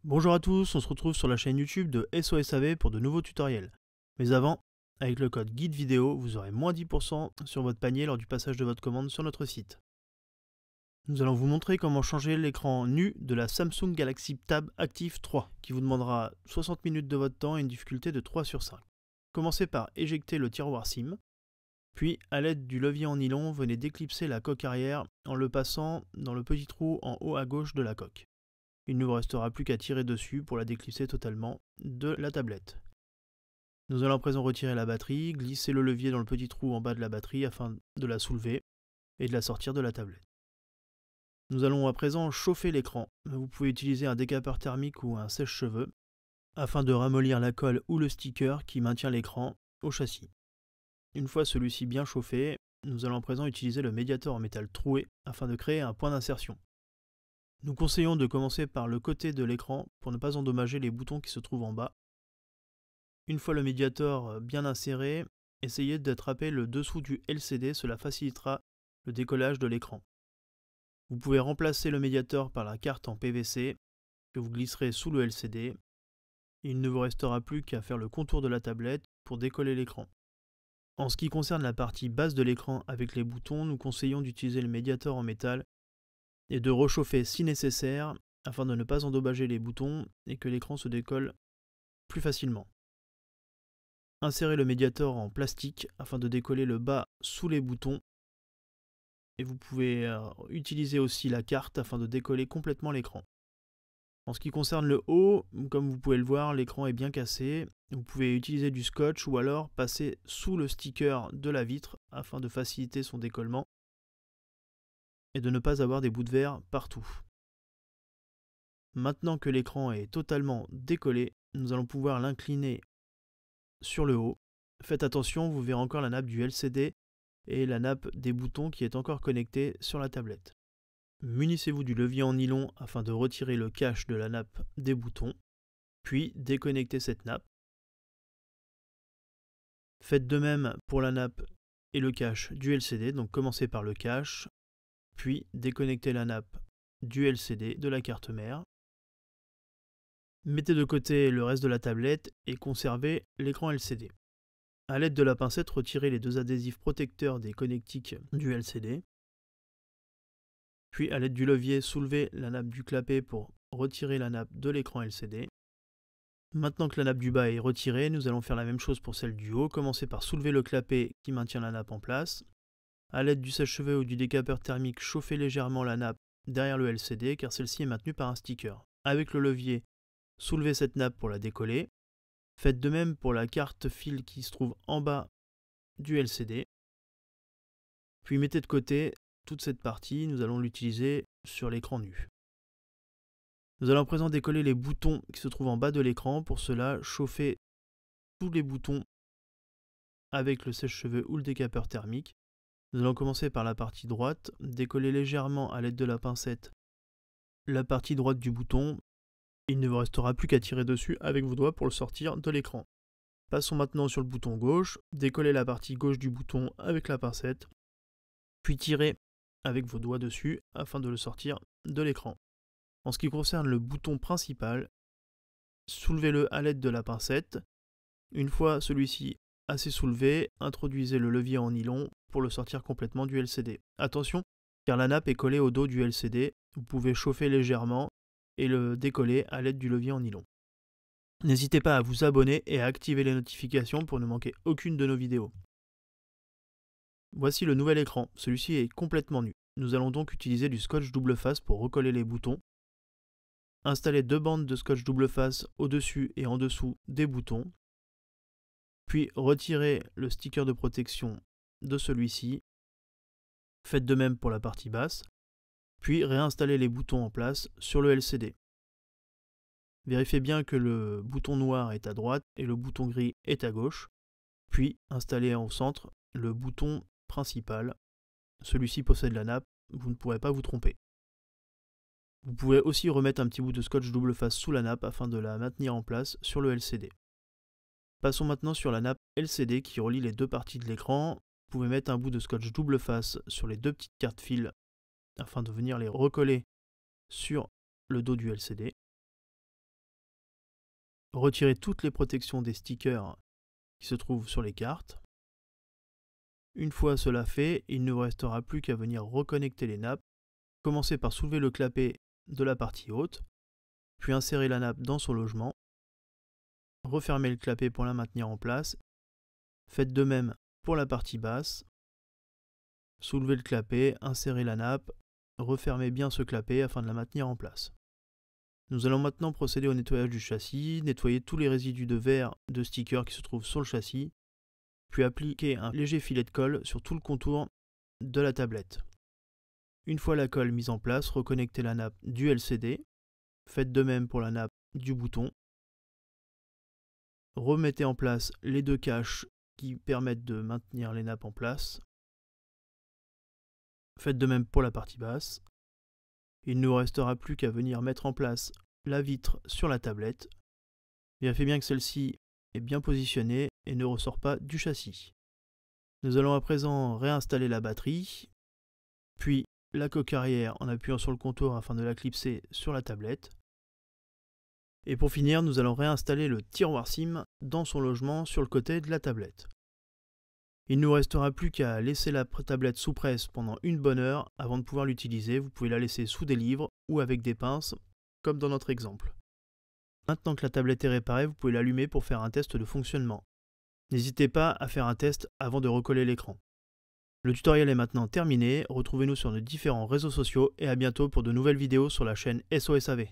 Bonjour à tous, on se retrouve sur la chaîne YouTube de SOSAV pour de nouveaux tutoriels. Mais avant, avec le code guide vidéo, vous aurez moins 10% sur votre panier lors du passage de votre commande sur notre site. Nous allons vous montrer comment changer l'écran nu de la Samsung Galaxy Tab Active 3, qui vous demandera 60 minutes de votre temps et une difficulté de 3 sur 5. Commencez par éjecter le tiroir SIM, puis à l'aide du levier en nylon, venez déclipser la coque arrière en le passant dans le petit trou en haut à gauche de la coque. Il ne vous restera plus qu'à tirer dessus pour la déclisser totalement de la tablette. Nous allons à présent retirer la batterie, glisser le levier dans le petit trou en bas de la batterie afin de la soulever et de la sortir de la tablette. Nous allons à présent chauffer l'écran. Vous pouvez utiliser un décapeur thermique ou un sèche-cheveux afin de ramollir la colle ou le sticker qui maintient l'écran au châssis. Une fois celui-ci bien chauffé, nous allons à présent utiliser le médiator en métal troué afin de créer un point d'insertion. Nous conseillons de commencer par le côté de l'écran pour ne pas endommager les boutons qui se trouvent en bas. Une fois le médiator bien inséré, essayez d'attraper le dessous du LCD, cela facilitera le décollage de l'écran. Vous pouvez remplacer le médiator par la carte en PVC que vous glisserez sous le LCD. Il ne vous restera plus qu'à faire le contour de la tablette pour décoller l'écran. En ce qui concerne la partie basse de l'écran avec les boutons, nous conseillons d'utiliser le médiator en métal et de rechauffer si nécessaire afin de ne pas endommager les boutons et que l'écran se décolle plus facilement. Insérez le médiator en plastique afin de décoller le bas sous les boutons et vous pouvez utiliser aussi la carte afin de décoller complètement l'écran. En ce qui concerne le haut, comme vous pouvez le voir, l'écran est bien cassé. Vous pouvez utiliser du scotch ou alors passer sous le sticker de la vitre afin de faciliter son décollement et de ne pas avoir des bouts de verre partout. Maintenant que l'écran est totalement décollé, nous allons pouvoir l'incliner sur le haut. Faites attention, vous verrez encore la nappe du LCD et la nappe des boutons qui est encore connectée sur la tablette. Munissez-vous du levier en nylon afin de retirer le cache de la nappe des boutons, puis déconnectez cette nappe. Faites de même pour la nappe et le cache du LCD, donc commencez par le cache, puis déconnectez la nappe du LCD de la carte mère. Mettez de côté le reste de la tablette et conservez l'écran LCD. A l'aide de la pincette, retirez les deux adhésifs protecteurs des connectiques du LCD. Puis à l'aide du levier, soulevez la nappe du clapet pour retirer la nappe de l'écran LCD. Maintenant que la nappe du bas est retirée, nous allons faire la même chose pour celle du haut. Commencez par soulever le clapet qui maintient la nappe en place. A l'aide du sèche-cheveux ou du décapeur thermique, chauffez légèrement la nappe derrière le LCD car celle-ci est maintenue par un sticker. Avec le levier, soulevez cette nappe pour la décoller. Faites de même pour la carte fil qui se trouve en bas du LCD. Puis mettez de côté toute cette partie, nous allons l'utiliser sur l'écran nu. Nous allons à présent décoller les boutons qui se trouvent en bas de l'écran. Pour cela, chauffez tous les boutons avec le sèche-cheveux ou le décapeur thermique. Nous allons commencer par la partie droite, décoller légèrement à l'aide de la pincette la partie droite du bouton. Il ne vous restera plus qu'à tirer dessus avec vos doigts pour le sortir de l'écran. Passons maintenant sur le bouton gauche, décollez la partie gauche du bouton avec la pincette, puis tirez avec vos doigts dessus afin de le sortir de l'écran. En ce qui concerne le bouton principal, soulevez-le à l'aide de la pincette. Une fois celui-ci assez soulevé, introduisez le levier en nylon pour le sortir complètement du LCD. Attention, car la nappe est collée au dos du LCD, vous pouvez chauffer légèrement et le décoller à l'aide du levier en nylon. N'hésitez pas à vous abonner et à activer les notifications pour ne manquer aucune de nos vidéos. Voici le nouvel écran, celui-ci est complètement nu. Nous allons donc utiliser du scotch double face pour recoller les boutons. Installez deux bandes de scotch double face au-dessus et en dessous des boutons. Puis retirez le sticker de protection de celui-ci. Faites de même pour la partie basse. Puis réinstallez les boutons en place sur le LCD. Vérifiez bien que le bouton noir est à droite et le bouton gris est à gauche. Puis installez au centre le bouton principal. Celui-ci possède la nappe, vous ne pourrez pas vous tromper. Vous pouvez aussi remettre un petit bout de scotch double face sous la nappe afin de la maintenir en place sur le LCD. Passons maintenant sur la nappe LCD qui relie les deux parties de l'écran. Vous pouvez mettre un bout de scotch double face sur les deux petites cartes fil afin de venir les recoller sur le dos du LCD. retirer toutes les protections des stickers qui se trouvent sur les cartes. Une fois cela fait, il ne vous restera plus qu'à venir reconnecter les nappes. Commencez par soulever le clapet de la partie haute, puis insérer la nappe dans son logement. Refermez le clapet pour la maintenir en place. Faites de même pour la partie basse. Soulevez le clapet, insérez la nappe, refermez bien ce clapet afin de la maintenir en place. Nous allons maintenant procéder au nettoyage du châssis, nettoyer tous les résidus de verre de stickers qui se trouvent sur le châssis, puis appliquer un léger filet de colle sur tout le contour de la tablette. Une fois la colle mise en place, reconnectez la nappe du LCD, faites de même pour la nappe du bouton. Remettez en place les deux caches qui permettent de maintenir les nappes en place. Faites de même pour la partie basse. Il ne vous restera plus qu'à venir mettre en place la vitre sur la tablette. Vérifiez bien que celle-ci est bien positionnée et ne ressort pas du châssis. Nous allons à présent réinstaller la batterie, puis la coque arrière en appuyant sur le contour afin de la clipser sur la tablette. Et pour finir, nous allons réinstaller le tiroir SIM dans son logement sur le côté de la tablette. Il ne nous restera plus qu'à laisser la tablette sous presse pendant une bonne heure avant de pouvoir l'utiliser. Vous pouvez la laisser sous des livres ou avec des pinces, comme dans notre exemple. Maintenant que la tablette est réparée, vous pouvez l'allumer pour faire un test de fonctionnement. N'hésitez pas à faire un test avant de recoller l'écran. Le tutoriel est maintenant terminé, retrouvez-nous sur nos différents réseaux sociaux et à bientôt pour de nouvelles vidéos sur la chaîne SOSAV.